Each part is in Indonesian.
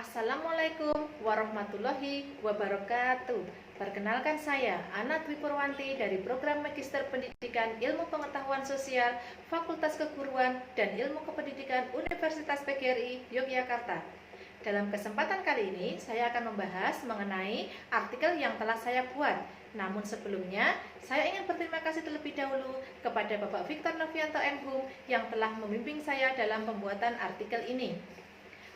Assalamualaikum warahmatullahi wabarakatuh. Perkenalkan saya Ana Dwi Purwanti dari Program Magister Pendidikan Ilmu Pengetahuan Sosial Fakultas Keguruan dan Ilmu Kependidikan Universitas PGRI Yogyakarta. Dalam kesempatan kali ini saya akan membahas mengenai artikel yang telah saya buat. Namun sebelumnya, saya ingin berterima kasih terlebih dahulu kepada Bapak Victor Novianto MHum yang telah membimbing saya dalam pembuatan artikel ini.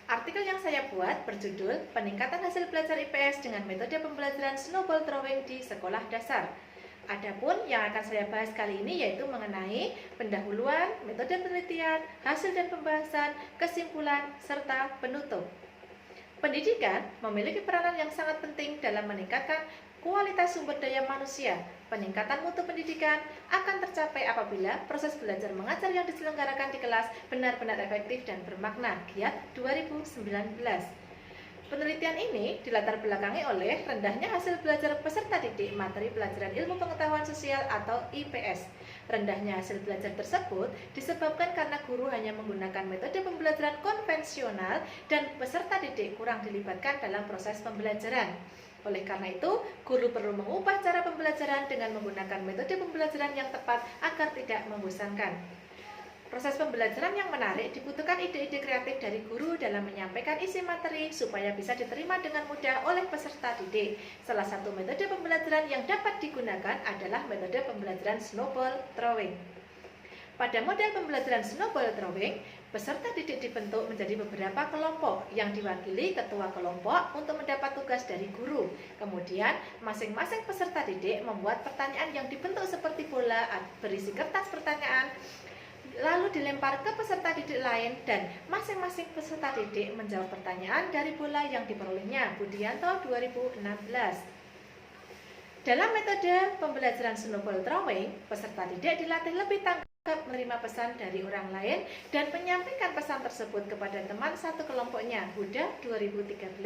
Artikel yang saya buat berjudul Peningkatan Hasil Belajar IPS dengan Metode Pembelajaran Snowball Drawing di Sekolah Dasar. Adapun yang akan saya bahas kali ini yaitu mengenai pendahuluan, metode penelitian, hasil dan pembahasan, kesimpulan, serta penutup. Pendidikan memiliki peranan yang sangat penting dalam meningkatkan kualitas sumber daya manusia. Peningkatan mutu pendidikan akan tercapai apabila proses belajar mengajar yang diselenggarakan di kelas benar-benar efektif dan bermakna. Giat 2019. Penelitian ini dilatar belakangi oleh rendahnya hasil belajar peserta didik materi pelajaran ilmu pengetahuan sosial atau IPS. Rendahnya hasil belajar tersebut disebabkan karena guru hanya menggunakan metode pembelajaran konvensional dan peserta didik kurang dilibatkan dalam proses pembelajaran. Oleh karena itu, guru perlu mengubah cara pembelajaran dengan menggunakan metode pembelajaran yang tepat agar tidak membosankan. Proses pembelajaran yang menarik dibutuhkan ide-ide kreatif dari guru dalam menyampaikan isi materi supaya bisa diterima dengan mudah oleh peserta didik. Salah satu metode pembelajaran yang dapat digunakan adalah metode pembelajaran snowball drawing. Pada model pembelajaran snowball drawing, peserta didik dibentuk menjadi beberapa kelompok yang diwakili ketua kelompok untuk mendapat tugas dari guru. Kemudian, masing-masing peserta didik membuat pertanyaan yang dibentuk seperti bola berisi kertas pertanyaan, lalu dilempar ke peserta didik lain dan masing-masing peserta didik menjawab pertanyaan dari bola yang diperolehnya. Budianto 2016. Dalam metode pembelajaran snowball drawing, peserta didik dilatih lebih tanggap menerima pesan dari orang lain dan menyampaikan pesan tersebut kepada teman satu kelompoknya. Huda 2013.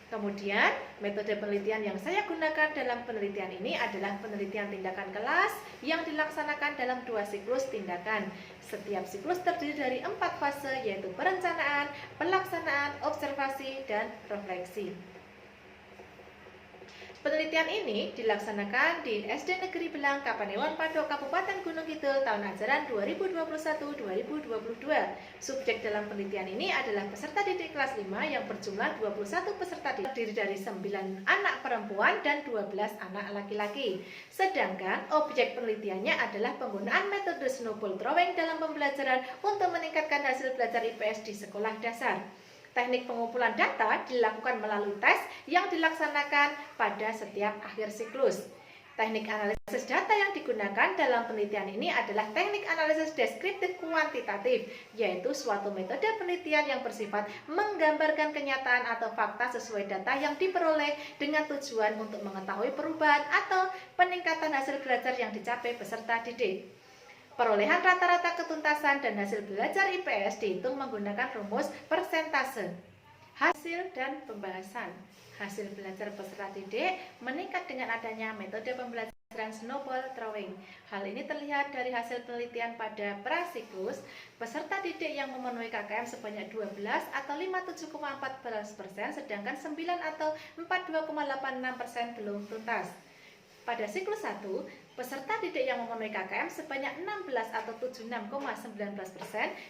Kemudian, metode penelitian yang saya gunakan dalam penelitian ini adalah penelitian tindakan kelas yang dilaksanakan dalam 2 siklus tindakan. Setiap siklus terdiri dari 4 fase, yaitu perencanaan, pelaksanaan, observasi, dan refleksi. Penelitian ini dilaksanakan di SD Negeri Belang, Kapanewon Padok, Kabupaten Gunung Kidul tahun ajaran 2021-2022. Subjek dalam penelitian ini adalah peserta didik kelas 5 yang berjumlah 21 peserta didik, terdiri dari 9 anak perempuan dan 12 anak laki-laki. Sedangkan objek penelitiannya adalah penggunaan metode snowball drawing dalam pembelajaran untuk meningkatkan hasil belajar IPS di sekolah dasar. Teknik pengumpulan data dilakukan melalui tes yang dilaksanakan pada setiap akhir siklus. Teknik analisis data yang digunakan dalam penelitian ini adalah teknik analisis deskriptif kuantitatif, yaitu suatu metode penelitian yang bersifat menggambarkan kenyataan atau fakta sesuai data yang diperoleh dengan tujuan untuk mengetahui perubahan atau peningkatan hasil belajar yang dicapai peserta didik. Perolehan rata-rata ketuntasan dan hasil belajar IPS dihitung menggunakan rumus persentase. Hasil dan pembahasan. Hasil belajar peserta didik meningkat dengan adanya metode pembelajaran snowball drawing. Hal ini terlihat dari hasil penelitian pada prasiklus. Peserta didik yang memenuhi KKM sebanyak 12 atau 57,14%, sedangkan 9 atau 42,86% belum tuntas. Pada siklus 1, peserta didik yang memenuhi KKM sebanyak 16 atau 76,19%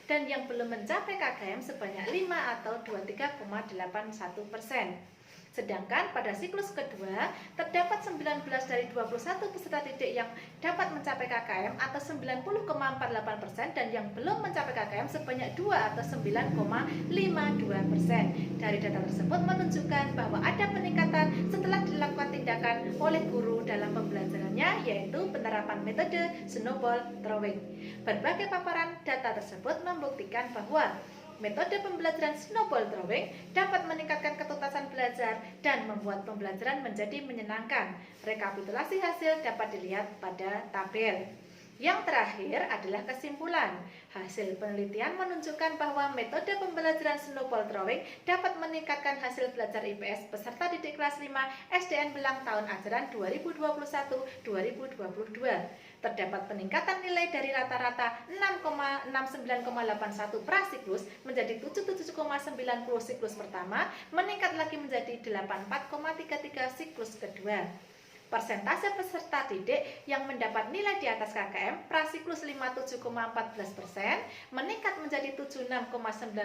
dan yang belum mencapai KKM sebanyak 5 atau 23,81%. Sedangkan pada siklus kedua, terdapat 19 dari 21 peserta didik yang dapat mencapai KKM atau 90,48% dan yang belum mencapai KKM sebanyak 2 atau 9,52%. Dari data tersebut menunjukkan bahwa ada peningkatan setelah dilakukan tindakan oleh guru dalam pembelajarannya, yaitu penerapan metode snowball drawing. Berbagai paparan data tersebut membuktikan bahwa metode pembelajaran snowball drawing dapat meningkatkan ketuntasan belajar dan membuat pembelajaran menjadi menyenangkan. Rekapitulasi hasil dapat dilihat pada tabel. Yang terakhir adalah kesimpulan. Hasil penelitian menunjukkan bahwa metode pembelajaran snowball drawing dapat meningkatkan hasil belajar IPS peserta didik kelas 5 SDN Belang tahun ajaran 2021-2022. Terdapat peningkatan nilai dari rata-rata 6,69,81 prasiklus menjadi 77,90 siklus pertama, meningkat lagi menjadi 84,33 siklus kedua. Persentase peserta didik yang mendapat nilai di atas KKM prasiklus 57,14% meningkat menjadi 76,19%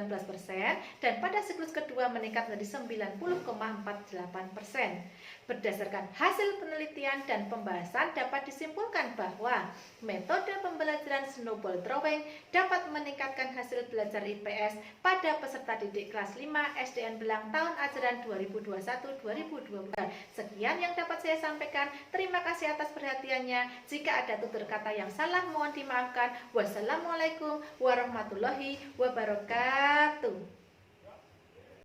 dan pada siklus kedua meningkat menjadi 90,48%. Berdasarkan hasil penelitian dan pembahasan dapat disimpulkan bahwa metode pembelajaran snowball drawing dapat meningkatkan hasil belajar IPS pada peserta didik kelas 5 SDN Belang tahun ajaran 2021-2022. Sekian yang dapat saya sampaikan. Terima kasih atas perhatiannya. Jika ada tutur kata yang salah mohon dimaafkan. Wassalamualaikum warahmatullahi wabarakatuh.